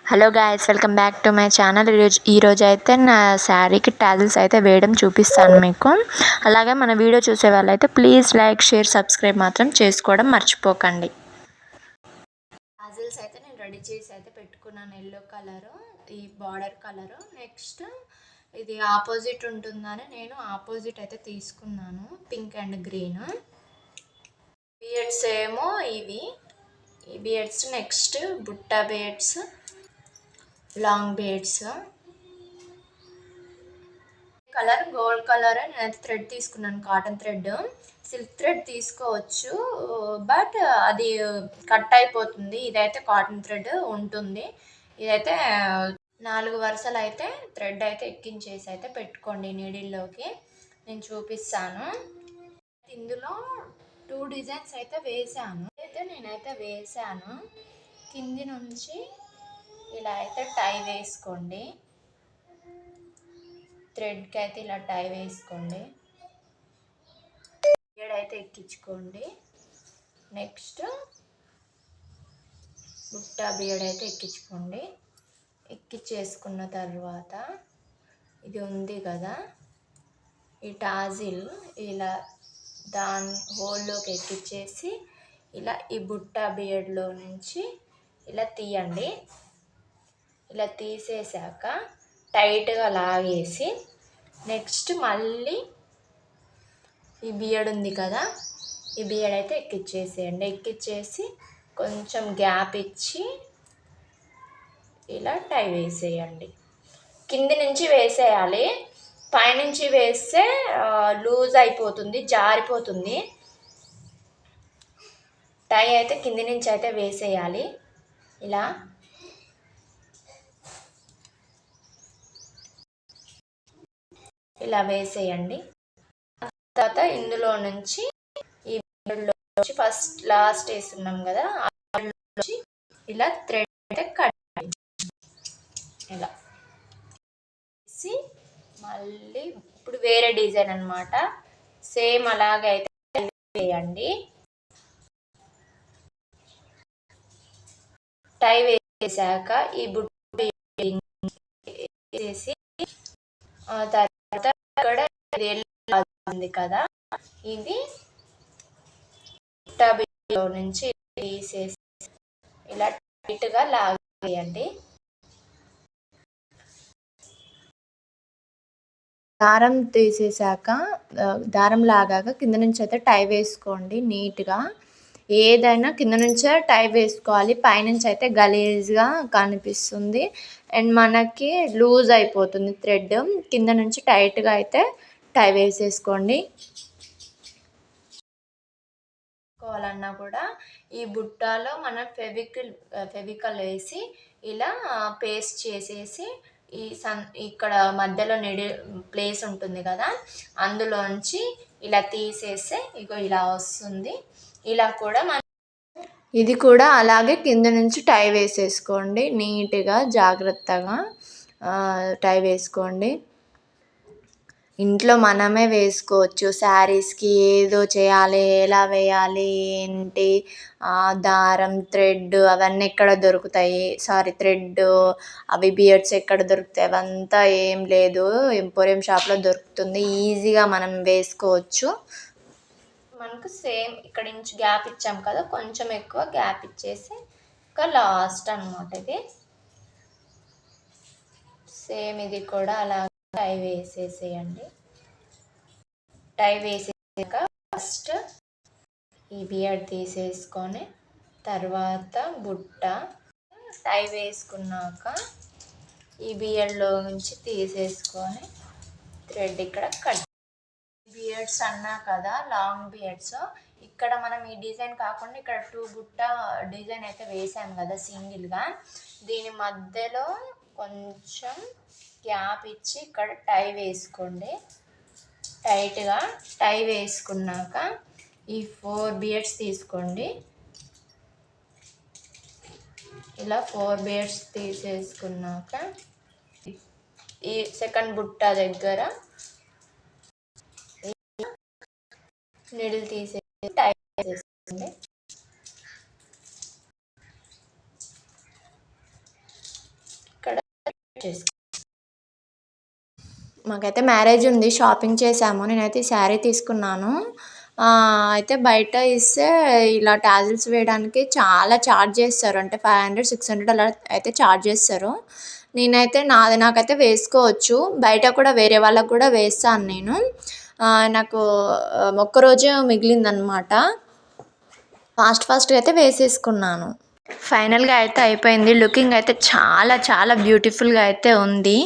Hello guys, welcome back to my channel. ఈరోజు అయితే నా శారీకి టాజిల్స్ అయితే వేయడం చూపిస్తాను మీకు. అలాగే మన వీడియో చూసే వాళ్ళైతే ప్లీజ్ లైక్, షేర్, సబ్స్క్రైబ్ మాత్రం చేసుకోవడం మర్చిపోకండి. టాజిల్స్ అయితే నేను రెడీ చేసి అయితే పెట్టుకున్నాను. ఎల్లో కలరు, ఈ బార్డర్ కలరు. నెక్స్ట్ ఇది ఆపోజిట్ ఉంటుందని నేను ఆపోజిట్ అయితే తీసుకున్నాను, పింక్ అండ్ గ్రీన్. బియడ్స్ ఏమో ఇవి, ఈ బియడ్స్. నెక్స్ట్ బుట్ట beads, long beads. Colour gold colour. నేనైతే థ్రెడ్ తీసుకున్నాను, కాటన్ థ్రెడ్. సిల్క్ థ్రెడ్ తీసుకోవచ్చు, బట్ అది కట్ అయిపోతుంది. ఇదైతే కాటన్ థ్రెడ్ ఉంటుంది. ఇదైతే 4 వరుసలు అయితే థ్రెడ్ అయితే ఎక్కించేసి అయితే పెట్టుకోండి నీడిల్లోకి. నేను చూపిస్తాను. ఇందులో 2 డిజైన్స్ అయితే వేసాను. నేనైతే వేసాను. కింది నుంచి ఇలా అయితే టై వేసుకోండి. థ్రెడ్కి అయితే ఇలా టై వేసుకోండి. బియడ్ అయితే ఎక్కించుకోండి. నెక్స్ట్ బుట్ట బియడ్ అయితే ఎక్కించుకోండి. ఎక్కించేసుకున్న తర్వాత ఇది ఉంది కదా, ఈ టాజిల్ ఇలా దాని హోల్లోకి ఎక్కించేసి ఇలా ఈ బుట్ట బియడ్లో నుంచి ఇలా తీయండి. ఇలా తీసేసాక టైట్గా లాగేసి నెక్స్ట్ మళ్ళీ ఈ బియడ్ ఉంది కదా, ఈ బియడ్ అయితే ఎక్కిచ్చేసేయండి. ఎక్కిచ్చేసి కొంచెం గ్యాప్ ఇచ్చి ఇలా టై వేసేయండి. కింది నుంచి వేసేయాలి, పైనుంచి వేస్తే లూజ్ అయిపోతుంది, జారిపోతుంది. టై అయితే కింది నుంచి అయితే వేసేయాలి. ఇలా వేసేయండి. తర్వాత ఇందులో నుంచి ఈ నుంచి ఫస్ట్ లాస్ట్ వేస్తున్నాం కదా, ఇలా థ్రెడ్ అయితే కట్ ఇలా వేసి మళ్ళీ ఇప్పుడు వేరే డిజైన్ అన్నమాట. సేమ్ అలాగైతే వేయండి. టై వేసాక ఈ బుట్ట వేసి తర్వాత ఇక్కడ ఉంది కదా, ఇది బుట్ట నుంచి తీసేసి ఇలా టైట్గా లాగేయండి. దారం తీసేసాక, దారం లాగాక కింద నుంచి అయితే టై వేసుకోండి నీట్గా. ఏదైనా కింద నుంచే టై వేసుకోవాలి, పైనుంచి అయితే గలీజ్గా కనిపిస్తుంది అండ్ మనకి లూజ్ అయిపోతుంది థ్రెడ్. కింద నుంచి టైట్గా అయితే టై వేసేసుకోండి. కోవాలన్నా కూడా ఈ బుట్టలో మనం ఫెవికల్ వేసి ఇలా పేస్ట్ చేసేసి ఇక్కడ మధ్యలో ప్లేస్ ఉంటుంది కదా, అందులోంచి ఇలా తీసేస్తే ఇగో ఇలా వస్తుంది. ఇలా కూడా ఇది కూడా అలాగే కింద నుంచి టై వేసేసుకోండి. నీట్గా జాగ్రత్తగా టై వేసుకోండి. ఇంట్లో మనమే వేసుకోవచ్చు. శారీస్కి ఏదో చేయాలి, ఎలా వేయాలి ఏంటి, దారం థ్రెడ్ అవన్నీ ఎక్కడ దొరుకుతాయి, థ్రెడ్ అవి బియడ్స్ ఎక్కడ దొరుకుతాయి, అవంతా ఏం లేదు, ఎంపోరియం షాప్లో దొరుకుతుంది. ఈజీగా మనం వేసుకోవచ్చు. మనకు సేమ్ ఇక్కడ నుంచి గ్యాప్ ఇచ్చాం కదా, కొంచెం ఎక్కువ గ్యాప్ ఇచ్చేసి ఇంకా లాస్ట్ అన్నమాట. ఇది సేమ్ ఇది కూడా అలా టై వేసేసేయండి. టై వేసాక ఫస్ట్ ఈ బియడ్ తీసేసుకొని తర్వాత బుట్ట టై వేసుకున్నాక ఈ బియడ్లో నుంచి తీసేసుకొని థ్రెడ్ ఇక్కడ కట్. బియడ్స్ అన్నా కదా, లాంగ్ బియడ్స్. ఇక్కడ మనం ఈ డిజైన్ కాకుండా ఇక్కడ 2 బుట్ట డిజైన్ అయితే వేసాం కదా సింగిల్గా, దీని మధ్యలో కొంచెం గ్యాప్ ఇచ్చి ఇక్కడ టై వేసుకోండి. టైట్గా టై వేసుకున్నాక ఈ 4 బియడ్స్ తీసుకోండి. ఇలా 4 బియడ్స్ తీసేసుకున్నాక ఈ సెకండ్ బుట్ట దగ్గర నీడిల్ తీసేసి టై వేసేసుకోండి. చేసుకో. మాకైతే మ్యారేజ్ ఉంది, షాపింగ్ చేసాము. నేనైతే ఈ శారీ తీసుకున్నాను. అయితే బయట ఇస్తే ఇలా టాజిల్స్ వేయడానికి చాలా ఛార్జ్ చేస్తారు, అంటే 500 600 అలా అయితే ఛార్జ్ చేస్తారు. నేనైతే నాకైతే వేసుకోవచ్చు, బయట కూడా వేరే వాళ్ళకు కూడా వేస్తాను నేను. నాకు ఒక్కరోజే మిగిలిందనమాట, ఫాస్ట్గా అయితే వేసేసుకున్నాను. ఫైనల్గా అయితే అయిపోయింది. లుకింగ్ అయితే చాలా చాలా బ్యూటిఫుల్గా అయితే ఉంది.